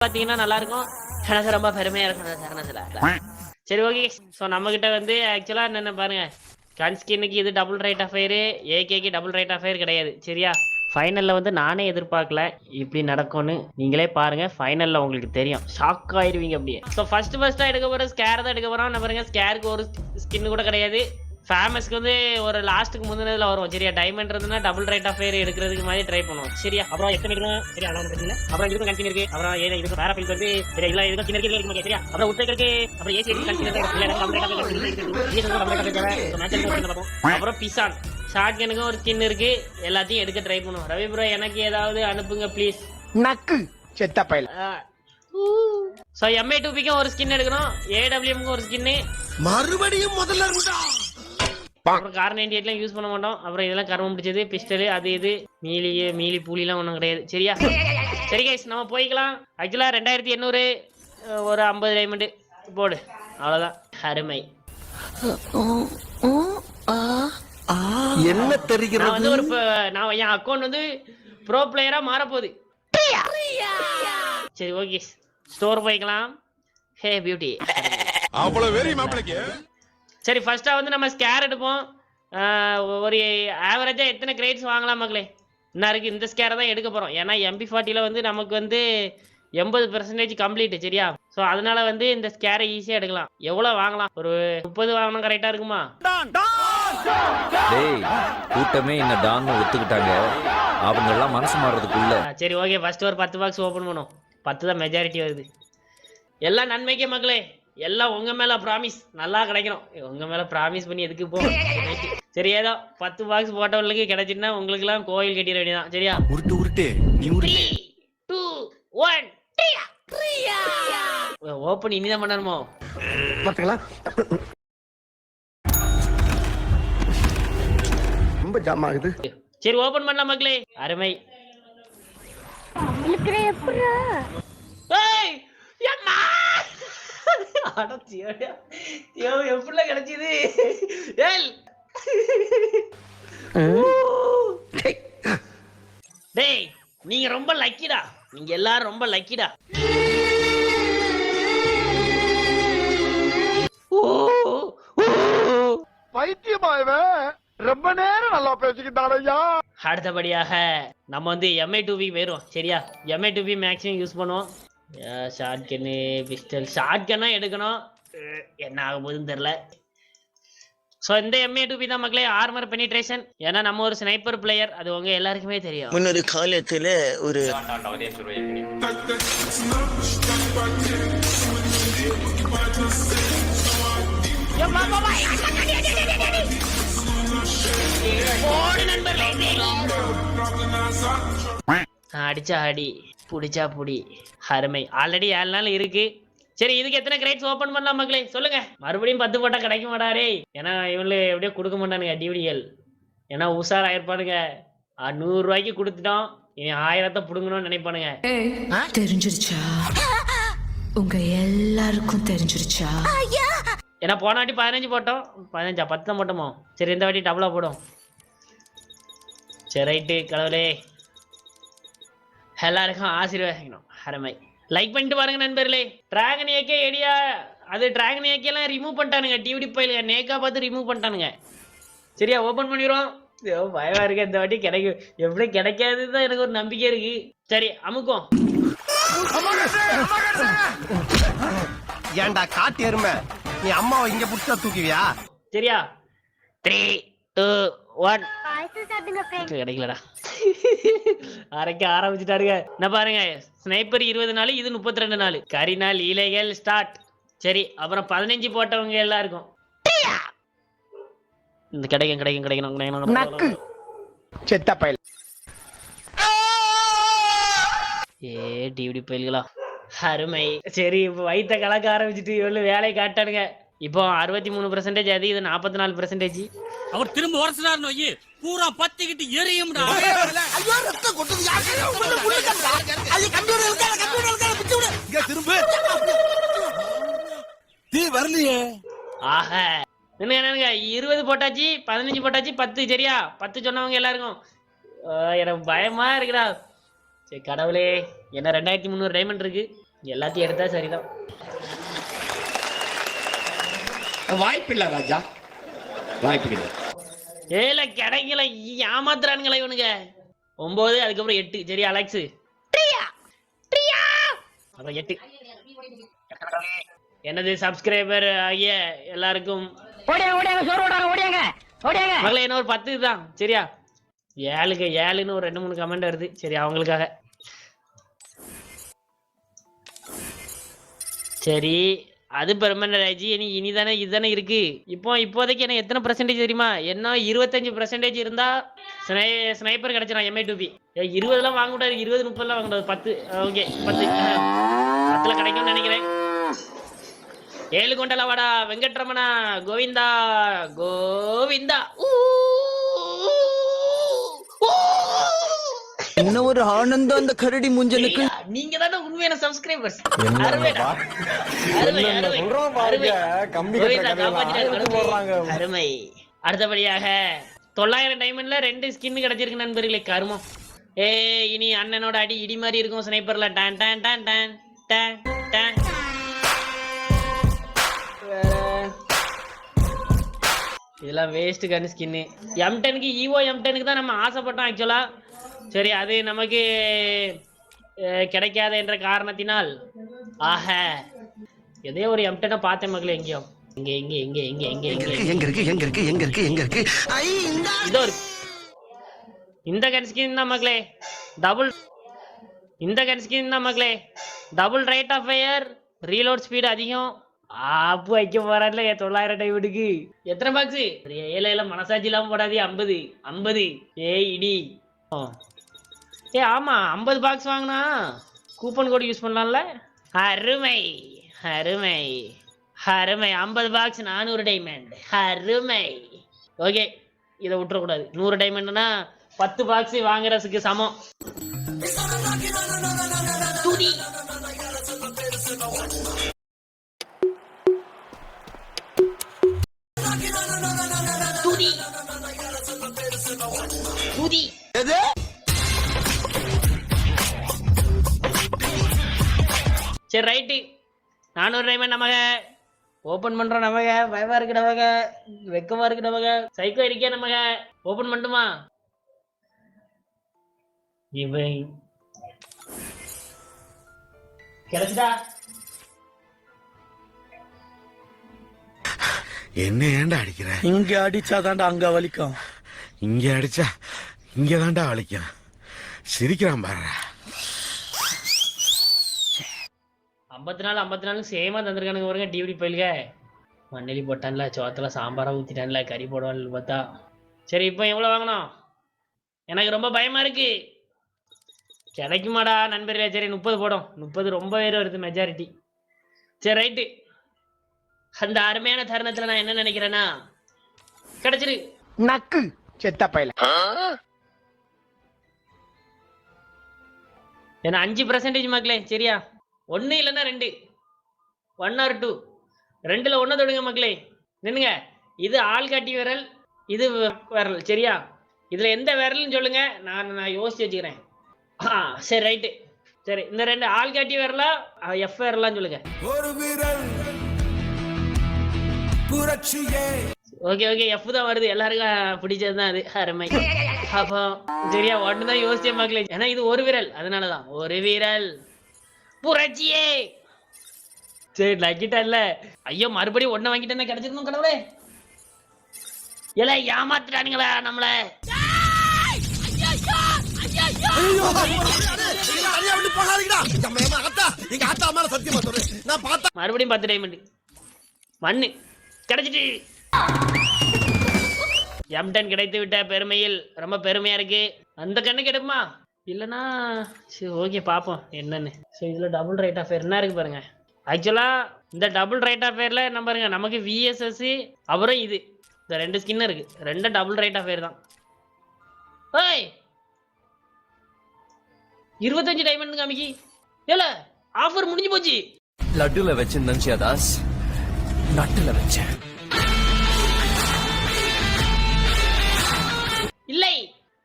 பாத்தீங்கன்னா நல்லா இருக்கும். எனக்கு ரொம்ப பெருமையா இருக்கும். சரி ஓகே. ஸோ நம்ம கிட்ட வந்து ஆக்சுவலா என்னென்ன பாருங்க, கன் ஸ்கின்னுக்கு இது டபுள் ரைட் ஆஃப் ஃபயர், ஏகேக்கு டபுள் ரைட் ஆஃப் ஃபயர் கிடையாது. சரியா? ஃபைனல்ல வந்து நானே எதிர்பார்க்கல இப்படி நடக்கும்னு. நீங்களே பாருங்க, ஃபைனல்ல உங்களுக்கு தெரியும். ஷாக் ஆயிருவீங்க அப்படியே. ஸோ ஃபர்ஸ்டா எடுக்க போற ஸ்கேர் தான் எடுக்க போறோம். பாருங்க, ஸ்கேருக்கு ஒரு ஸ்கின் கூட கிடையாது. ஃபேமஸ்க்கு வந்து ஒரு லாஸ்ட்டுக்கு முந்தினதுல வரும். சரியா? டைமண்ட் இருந்ததுன்னா டபுள் ரைட் ஆஃப் ஃபயர் எடுக்கிறதுக்கு மாதிரி ட்ரை பண்ணுவோம். சரியா? அப்புறம் எத்தனை எடுக்கணும்? சரி, அதான் பிரச்சனை. அப்புறம் இதுக்கும் கன்சின் இருக்கு. அப்புறம் இதுக்கு வேற ஃபீல்ட் வந்து சரி, இல்ல இதுக்கும் சின்ன இருக்கு. சரியா? அப்புறம் உட்டைக்கு அப்புறம் ஏசி கன்சின் இருக்கு. அப்புறம் பிசான் ஷாட்கனுக்கும் ஒரு ஸ்கின் இருக்கு. எல்லாத்தையும் எடுக்க ட்ரை பண்ணுவோம். ரவி ப்ரோ எனக்கு ஏதாவது அனுப்புங்க ப்ளீஸ். நக்கு செத்த பையல. சோ MA2P ஒரு ஸ்கின் எடுக்கணும். AWM ஒரு ஸ்கின். மறுபடியும் முதல்ல இருந்தா அப்புறம் கார் 98 யூஸ் பண்ண மாட்டோம். அப்புறம் இதெல்லாம் கர்மம் பிடிச்சது, பிஸ்டல், அது இது மீலி பூலிலாம் ஒன்றும் கிடையாது. சரியா? சரி கைஸ், நம்ம போய்க்கலாம். ஆக்சுவலா 2800 ஒரு 50 டைமண்ட் போடு, அவ்வளவுதான். அருமை. என்ன தெரிகிறது? வந்து ஒரு நான் என் அக்கௌண்ட் வந்து ப்ரோ பிளேயரா மாறப்போகுது. சரி ஓகே, ஸ்டோர் போய்க்கலாம். ஹே பியூட்டி. அவ்வளவு வெரி மாப்பிளைக்கு. சரி, ஃபர்ஸ்டா வந்து நம்ம ஸ்கேர் எடுப்போம். ஒரு ஆவரேஜா எத்தனை கிரேட்ஸ் வாங்கலாம் மக்களே? இன்னும் இருக்கு, இந்த ஸ்கேரை தான் எடுக்க போறோம். ஏன்னா MP40 வந்து நமக்கு வந்து 80% கம்ப்ளீட். சரியா? ஸோ அதனால வந்து இந்த ஸ்கேரை ஈஸியா எடுக்கலாம். எவ்வளவு வாங்கலாம்? ஒரு 30 வாங்கணும், கரெக்டா இருக்குமா? கூட்டமே என்ன டான்னு ஒத்துக்கிட்டாங்க. அவங்க எல்லாம் மனசு மாறுறதுக்குள்ள. சரி ஓகே, ஃபர்ஸ்ட் ஒரு 10 பாக்ஸ் ஓபன் பண்ணுவோம். 10 தான் மெஜாரிட்டி வருது. எல்லாம் நன்மைக்கே மக்களே, எல்லாம் உங்க மேல ப்ராமிஸ். நல்லா கிடைக்கணும். உங்க மேல ப்ராமிஸ் பண்ணி எதுக்கு போ. சரி, ஏதோ 10 பாக்ஸ் போட்டவங்களுக்கு கிடைச்சிட்டுனா உங்களுக்கு எல்லாம் கோயில் கட்டிட வேண்டியதான். சரியா? உருட்டு நீ 3 2 1 ஓபன் இனிதான் பண்ணணுமோ? பாத்தீங்களா? ரொம்ப ஜாம் ஆகுது. சரி, ஓபன் பண்ணலாம் மக்களே. அருமை. ஏய் அம்மா, அட தியோயா, தியோ எப்படில கிடைச்சது? ஏல் டேய், நீங்க ரொம்ப லக்கிடா. நீங்க எல்லாரும் ரொம்ப லக்கிடா. பைத்தியமாயவே ரொம்ப நேரம் நல்லா பேசிக்கிட்டாரையா. அடுத்தபடியாக நம்ம வந்து MA2P போயிடும். சரியா? MA2P மேக்ஸிமம் யூஸ் பண்ணுவோம். ஷார்ட்கன்னு, பிஸ்டல், ஷார்ட்கன்னா எடுக்கணும். என்ன ஆக போகுதுன்னு தெரியல. ஸோ இந்த MA2P தான் மக்களே ஆர்மர் பெனிட்ரேஷன். ஏன்னா நம்ம ஒரு ஸ்னைப்பர் பிளேயர், அது உங்க எல்லாருக்குமே தெரியும். முன்னொரு காலத்துல ஒரு அடிச்சா அடி, புடிச்சா புடி. அருமை. ஆல்ரெடி 7 நாள் இருக்கு. சரி, இதுக்கு எத்தனை கிரேட்ஸ் ஓபன் பண்ணலாம் மக்களே? சொல்லுங்க. மறுபடியும் 10 போட்டா கிடைக்க மாட்டாரே. ஏன்னா இவங்களு எப்படியோ கொடுக்க மாட்டானுங்க டிவிடிகள். ஏன்னா உஷார் ஆயிருப்பானுங்க. 100 ரூபாய்க்கு கொடுத்துட்டோம், இவன் 1000 புடுங்கணும்னு நினைப்பானுங்க. தெரிஞ்சிருச்சா? உங்க எல்லாருக்கும் தெரிஞ்சிருச்சா? ஏன்னா போன வாட்டி 15 போட்டோம். 15 10 தான் போட்டோமோ? சரி, இந்த வாட்டி டபுளா போடும். சரி ரைட்டு. கடவுளே எல்லாருக்கும் ஆசீர்வாதம். அருமை. லைக் பண்ணிட்டு பாருங்க நண்பர்களே. டிராகன் ஏகே ஏடியா, அது டிராகன் ஏகேலாம் ரிமூவ் பண்ணிட்டானுங்க. டிவிடி பையில நேக்கா பார்த்து ரிமூவ் பண்ணிட்டானுங்க. சரியா? ஓபன் பண்ணிடுவோம். பயமா இருக்கு, இந்த வாட்டி கிடைக்கும். எப்படி கிடைக்காதுதான் எனக்கு ஒரு நம்பிக்கை இருக்கு. சரி, அமுக்கும். ஏன்டா காட்டு எருமை, நீ அம்மாவை இங்க புடிச்சா தூக்குவியா? சரியா? 3 2 1 கிடைக்கலடா. அரைக்க ஆரம்பிச்சுட்டாருங்க. என்ன பாருங்க, ஸ்னைப்பர் 20 நாள், இது 32 நாள். கரினா லீலைகள் ஸ்டார்ட். சரி, அப்புறம் 15 போட்டவங்க எல்லாருக்கும் இந்த கிடைக்கும். நக்கு செத்த பையல. டிவிடி பயில்களா. அருமை. சரி, இப்போ வயிற்ற கலக்க ஆரம்பிச்சுட்டு எவ்வளவு வேலையை காட்டானுங்க. இப்போ 63%, அது இது 44%. அவர் திரும்ப உரசினார் நோயி பூரா பத்திக்கிட்டு எரியும்டா. வரலையே. ஆக என்னங்க 20 போட்டாச்சு, 15 போட்டாச்சு, 10. சரியா? 10 சொன்னவங்க எல்லாருக்கும் எனக்கு பயமா இருக்குடா. சரி கடவுளே, என்ன 2300 டைமண்ட் இருக்கு. எல்லாத்தையும் எடுத்தா சரிதான். வாய்ப்பில்லை ராஜா, வாய்ப்பில்லை. ஏல கிடைக்கல, ஏமாத்துறானுங்களா இவனுங்க. 9 அதுக்கப்புறம் 8. சரி அலெக்ஸ், அப்புறம் 8. எனது சப்ஸ்கிரைபர் ஆகிய எல்லாருக்கும் மகளே என்ன ஒரு 10 தான் சரியா. 7ன்னு ஒரு 2-3 கமெண்ட் வருது. சரி அவங்களுக்காக. சரி அது பெர்மனன்ட் ஆயிடுச்சு. இனிதானே இதுதானே இருக்கு. இப்போதைக்கு என்ன எத்தனை பர்சன்டேஜ் தெரியுமா? என்ன 25% இருந்தா ஸ்னைப்பர் கிடைச்சிடும் MI2B. 20 வாங்க கூடாது, 20-30 வாங்க கூடாது. 10 ஓகே 10 கிடைக்கும்னு நினைக்கிறேன். 7 கொண்டல வாடா வெங்கட்ரமணா கோவிந்தா கோவிந்தா. என்ன ஒரு ஆனந்தம் அந்த கரடி முஞ்சனுக்கு. நீங்க தானே உண்மையான சப்ஸ்கிரைபர்ஸ். அருமை. அடுத்தபடியாக 900 டைமண்ட்ல 2 ஸ்கின் கிடைச்சிருக்கு நண்பர்களே. கருமம். இனி அண்ணனோட அடி இடி மாதிரி இருக்கும் ஸ்னைப்பர்ல. டான் டான் டான் டான் டான் டான். இதெல்லாம் வேஸ்ட் கன் ஸ்கின்னு. M10க்கு ஈவோ M10க்கு தான் நம்ம ஆசைப்பட்டோம் ஆக்சுவலா. சரி அது நமக்கு கிடைக்காத என்ற காரணத்தினால் ஆக எதே ஒரு M10 பார்த்தேன் மக்களே. எங்கேயோ எங்க இதோ இந்த கன் ஸ்கின் தான் மக்களே. இந்த கன் ஸ்கின் தான் மக்களே. Double rate of fire, reload speed அதிகம். ஆப்பு வைக்க போறாருல 900 டைமண்டுக்கு. எத்தனை பாக்ஸ்? 7 மனசாட்சி இல்லாம போடாதே. 50 இடி. ஆமா 50 பாக்ஸ் வாங்கினா கூப்பன் கோட் யூஸ் பண்ணலாம்ல. அருமை அருமை அருமை. 50 பாக்ஸ் 400 டைமண்ட். அருமை. ஓகே இதை விட்டுறக்கூடாது. 100 டைமண்ட்னா 10 பாக்ஸ் வாங்குறதுக்கு சமம். துடி துடி துதி. சரி ரைட்டு 400 டைமண்ட் நமக ஓபன் பண்றோம். நமக பயமா இருக்கு, நமக வெக்கமா இருக்கு, நமக சைக்கோ இருக்கே. நமக ஓபன் பண்ணுமா? இவன் கிடைச்சதா? என்ன ஏன்டா அடிக்கிற? இங்க அடிச்சாதான்டா அங்க வலிக்கும், இங்க அடிச்சா இங்க தான்டா வலிக்கும். சிரிக்கிறான் பாரு. 54 சேமா தந்திருக்கானுங்க பாருங்க. டிவிடி போயிலுங்க மண்ணெலி போட்டான்ல, சோத்துல சாம்பாரா ஊத்திட்டான்ல, கறி போடுவான்னு பார்த்தா. சரி இப்போ எவ்வளவு வாங்கணும்? எனக்கு ரொம்ப பயமா இருக்கு. கிடைக்குமாடா நண்பர்களே? சரி 30 போடும். 30 ரொம்ப வேறு வருது மெஜாரிட்டி. சரி ரைட்டு. அந்த அருமையான தருணத்துல நான் என்ன நினைக்கிறேன்னா கிடைச்சிரு. நக்கு செத்த பையல. ஏன்னா 5% மக்களே சரியா. 1 இல்லைன்னா 2, 1 or 2, 2ல 1 தொடுங்க மக்களே. நின்னுங்க. இது ஆள்காட்டி விரல், இது விரல் சரியா. இதுல எந்த விரல்னு சொல்லுங்க, நான் யோசிச்சு வச்சுக்கிறேன். சரி ரைட்டு. சரி இந்த 2 ஆள்காட்டி விரலா F விரலாம் சொல்லுங்க. ஒரு விரல் புரட்சியே. ஓகே ஓகே F தான் வருது. எல்லாருக்கும் பிடிச்சதுதான் அது. அருமை. அப்போ சரியா 1 தான் யோசிச்ச மக்களே. ஏன்னா இது ஒரு விரல், அதனாலதான் ஒரு விரல் புரட்சியே. சரி நக்கிட்டல்ல. ஐயோ மறுபடியும் 1 வாங்கிட்டேன்னா கிடைச்சிருந்தோம் கடவுளே. எல்லாம் ஏமாத்துறானுங்களா நம்மள. மறுபடியும் 10 டைமண்ட் மண்ணு கிடைச்சிட்டு. M10 கிடைத்து விட்ட பெருமையில் ரொம்ப பெருமையா இருக்கு. அந்த கண்ணு கிடைக்குமா இல்லைன்னா சரி ஓகே பார்ப்போம் என்னன்னு. ஸோ இதில் டபுள் ரைட் ஆஃப் ஃபயர் என்ன இருக்கு பாருங்க. ஆக்சுவலாக இந்த டபுள் ரைட் ஆஃப் ஃபயரில் என்ன பாருங்க, நமக்கு VSS அப்புறம் இது இந்த 2 ஸ்கின் இருக்கு. 2 டபுள் ரைட் ஆஃப் ஃபயர் தான். ஏய் 25 டைமண்ட் காமிக்கி. ஏல ஆஃபர் முடிஞ்சு போச்சு. லட்டுல வச்சு நினைச்சியா தாஸ்? நட்டுல வச்சேன். இல்லை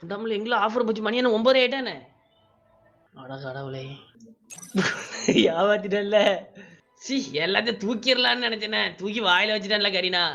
நம்மள எங்களை ஆஃபர் போச்சு. மணி என்ன 9 ஆயிட்டானே. அட கடவுளே. ஏமாத்திட்டேன்ல. சி எல்லாத்தையும் தூக்கிடலான்னு நினைச்சேனே, தூக்கி வாயில வச்சுட்டேன்ல கரீனா.